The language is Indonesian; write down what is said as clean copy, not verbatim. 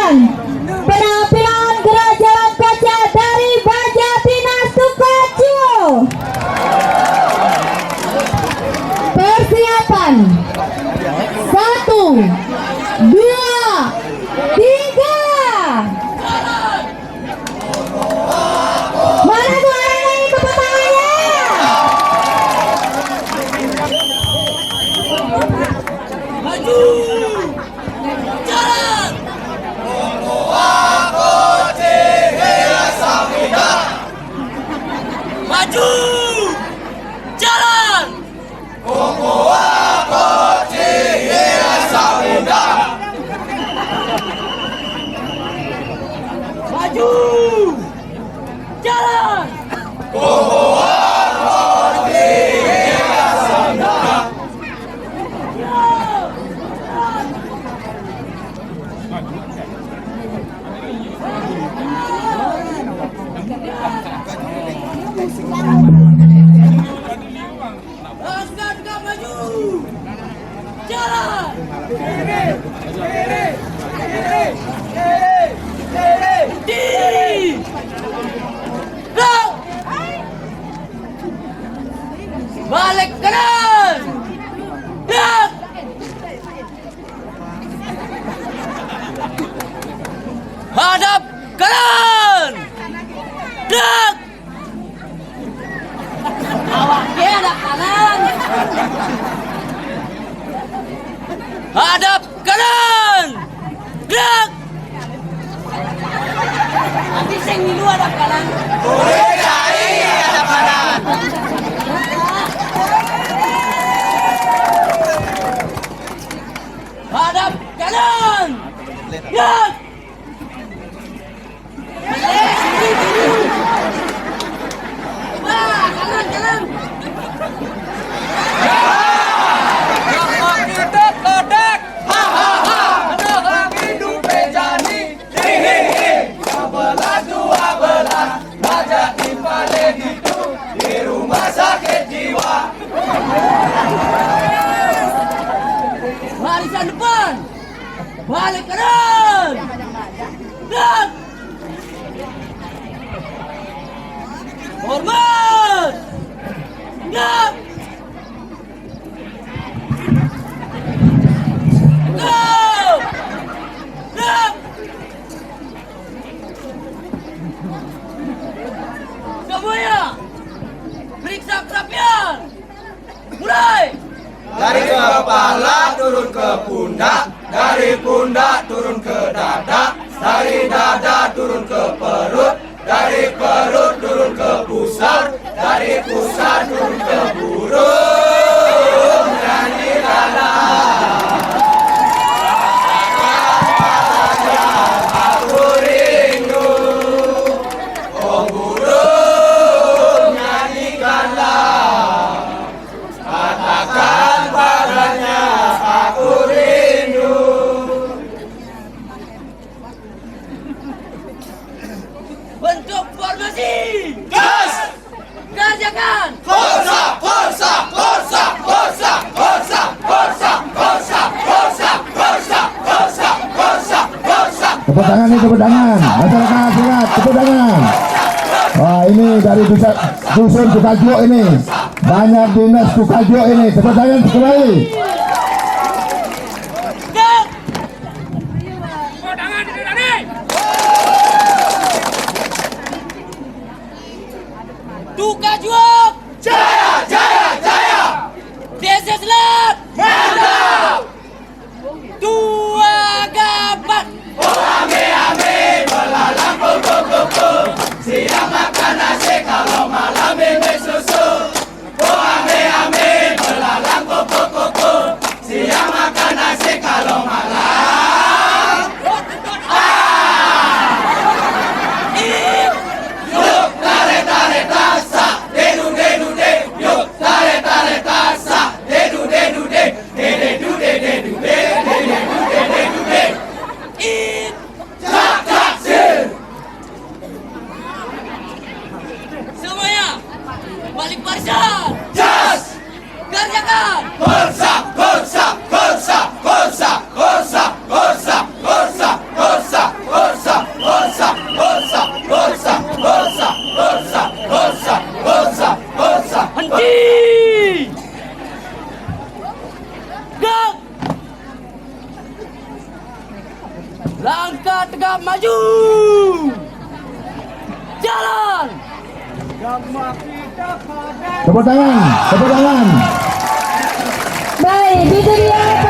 Silakan penampilan gerak jalan kaca dari Baja Dinas Tukajo. Persiapan 1, 2, 3. Mana tuh anak-anak yang tepuk tangannya? Maju, jalan. Maju, jalan. Maju, jalan. Langkah maju, jalan. Di, belok, balik kanan, belok, hadap kanan, belok. Awak dia ada kanan. Hadap kanan. Gerak. Nanti sing dulu hadap kanan. Boleh cari hadap kanan. Hadap kanan. Gerak. Kanan. Barisan depan. Balik kanan. Dan hormat. Dan semuanya periksa kerapian. Mulai. Dari kepala turun ke pundak, dari pundak turun ke dada, dari dada turun ke perut, dari perut turun ke pusar, dari pusar turun ke burung. Nyanyi lala. Aku rindu, oh burung nyanyikanlah. Katakan padanya aku rindu. Bentuk formasi. Gas! Kerjakan. Forza, forza, forza, forza, forza, forza, forza, forza, forza, forza, forza, forza. Tepuk tangan nih, tepuk tangan. Masyarakat silat, tepuk tangan. Wah, ini dari dusun Tukajo ini. Banyak dinas Tukajo ini. Tepuk tangan sekali. Tukajo. Jaya, jaya, jaya. Desa Selat. Mantap. Dua gapat. Oh ame ame belalang kuku. Siang makan nasi kalau malam minum susu. Oh ame ame belalang kuku. Langkah tegap maju. Jalan. Tepuk tangan, tepuk tangan. Baik, itu dia